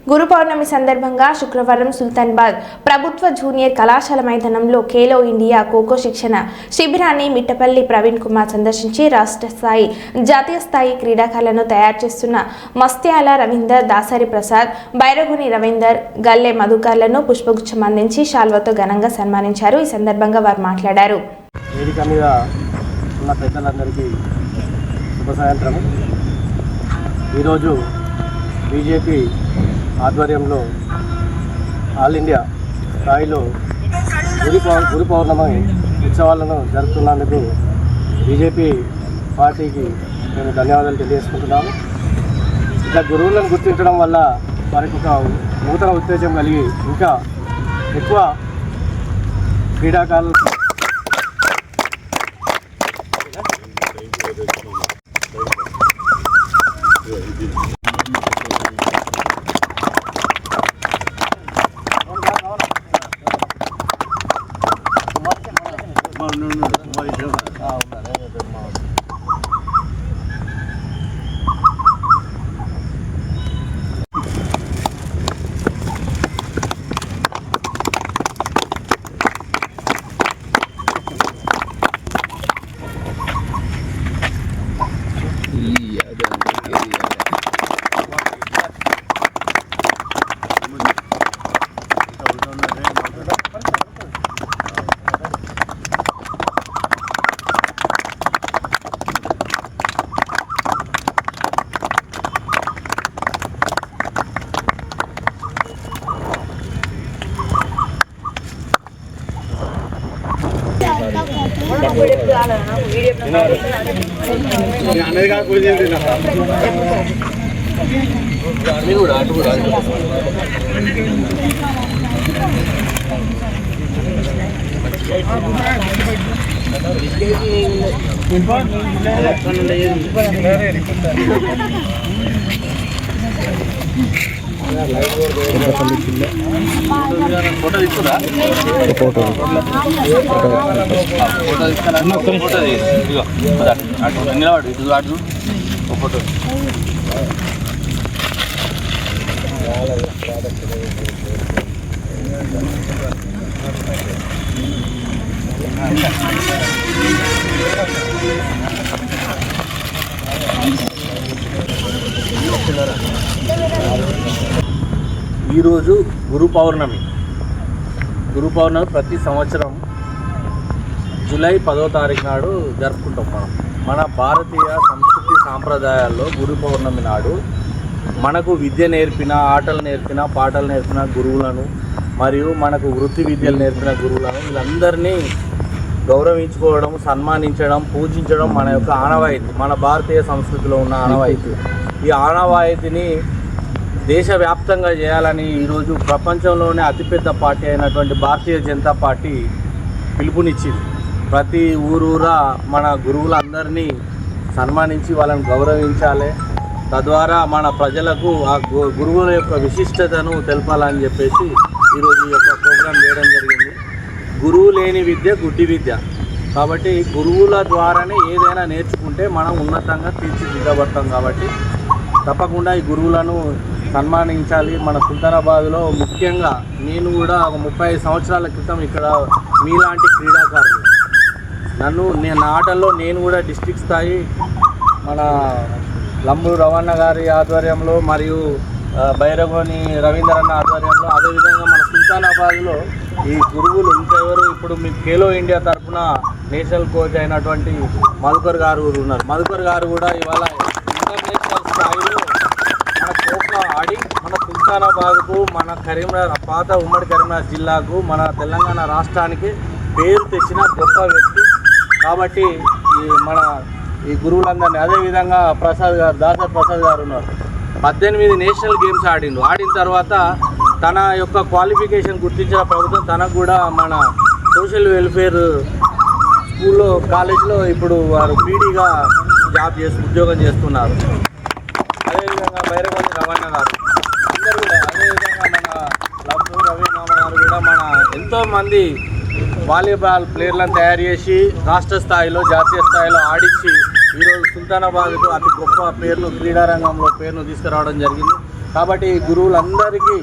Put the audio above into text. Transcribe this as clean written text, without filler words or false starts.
గురు పౌర్ణమి సందర్భంగా శుక్రవారం సుల్తానాబాద్ ప్రభుత్వ జూనియర్ కళాశాల మైదానంలో ఖేలో ఇండియా ఖోఖో శిక్షణ శిబిరాన్ని మిట్టపల్లి ప్రవీణ్ కుమార్ సందర్శించి రాష్ట్ర స్థాయి జాతీయ స్థాయి క్రీడాకారులను తయారు చేస్తున్న మస్త్యాల రవీందర్, దాసరి ప్రసాద్, బైరగుని రవీందర్, గల్లె మధుకర్లను పుష్పగుచ్చం అందించి శాల్వతో ఘనంగా సన్మానించారు. ఈ సందర్భంగా వారు మాట్లాడారు. వేదిక మీద ఉన్న పెద్దలందరికీ శుభ సాయంత్రం. ఈరోజు బీజేపీ ఆధ్వర్యంలో ఆల్ ఇండియా స్థాయిలో గురు పౌర్ణమి ఉత్సవాలను జరుపుతున్నందుకు బీజేపీ పార్టీకి మేము ధన్యవాదాలు తెలియజేసుకుంటున్నాము. ఇట్లా గురువులను గుర్తించడం వల్ల వారికి ఒక నూతన ఉత్తేజం కలిగి ఇంకా ఎక్కువ క్రీడాకారులు ఈరోజు గురు పౌర్ణమి ప్రతి సంవత్సరం జూలై 10వ తారీఖు నాడు జరుపుకుంటాం. మన భారతీయ సంస్కృతి సాంప్రదాయాల్లో గురు పౌర్ణమి నాడు మనకు విద్య నేర్పిన, ఆటలు నేర్పిన, పాటలు నేర్పిన గురువులను మరియు మనకు వృత్తి విద్యలు నేర్పిన గురువులను వీళ్ళందరినీ గౌరవించుకోవడం, సన్మానించడం, పూజించడం మన యొక్క ఆనవాయితీ, మన భారతీయ సంస్కృతిలో ఉన్న ఆనవాయితీ. ఈ ఆనవాయితీని దేశవ్యాప్తంగా చేయాలని ఈరోజు ప్రపంచంలోనే అతిపెద్ద పార్టీ అయినటువంటి భారతీయ జనతా పార్టీ పిలుపునిచ్చింది. ప్రతి ఊరూరా మన గురువులందరినీ సన్మానించి వాళ్ళని గౌరవించాలి. తద్వారా మన ప్రజలకు ఆ గురువుల యొక్క విశిష్టతను తెలపాలని చెప్పేసి ఈరోజు ఈ యొక్క ప్రోగ్రాం చేయడం జరిగింది. గురువు లేని విద్య గుడ్డి విద్య. కాబట్టి గురువుల ద్వారానే ఏదైనా నేర్చుకుంటే మనం ఉన్నతంగా తీర్చిదిద్దబడతాం. కాబట్టి తప్పకుండా ఈ గురువులను సన్మానించాలి. మన సుల్తానాబాద్లో ముఖ్యంగా నేను కూడా ఒక 35 సంవత్సరాల క్రితం ఇక్కడ మీలాంటి క్రీడాకారులు నా ఆటల్లో నేను కూడా డిస్ట్రిక్ట్ స్థాయి మన లంబూరు రవణ గారి ఆధ్వర్యంలో మరియు బైరగోని రవీంద్రన్న ఆధ్వర్యంలో, అదేవిధంగా మన సుల్తానాబాద్లో ఈ గురువులు ఇంకెవరు ఇప్పుడు మీకు ఖేలో ఇండియా తరఫున నేషనల్ కోచ్ అయినటువంటి మధుకర్ గారు ఉన్నారు. మధుకర్ గారు కూడా ఇవాళ ఇంటర్నేషనల్ స్థాయిలో మన ఖోఖో ఆడి మన సుల్తానాబాద్కు, మన కరీంనగర్ పాత ఉమ్మడి కరీంనగర్ జిల్లాకు, మన తెలంగాణ రాష్ట్రానికి పేరు తెచ్చిన గొప్ప వ్యక్తి. కాబట్టి ఈ గురువులందరినీ, అదేవిధంగా దాసరి ప్రసాద్ గారు ఉన్నారు. 18 నేషనల్ గేమ్స్ ఆడిన తర్వాత తన యొక్క క్వాలిఫికేషన్ గుర్తించిన ప్రభుత్వం తనకు కూడా మన సోషల్ వెల్ఫేర్ స్కూల్లో, కాలేజీలో ఇప్పుడు వారు పీడీగా ఉద్యోగం చేస్తున్నారు. అదేవిధంగా బైరగోని రవణ గారు అందరూ కూడా, అదేవిధంగా మన లంబూరు రవి మామ గారు కూడా మన ఎంతోమంది వాలీబాల్ ప్లేయర్లను తయారు చేసి రాష్ట్ర స్థాయిలో, జాతీయ స్థాయిలో ఆడించి ఈరోజు సుల్తానాబాద్కు అతి గొప్ప పేరును, క్రీడారంగంలో పేరును తీసుకురావడం జరిగింది. కాబట్టి గురువులందరికీ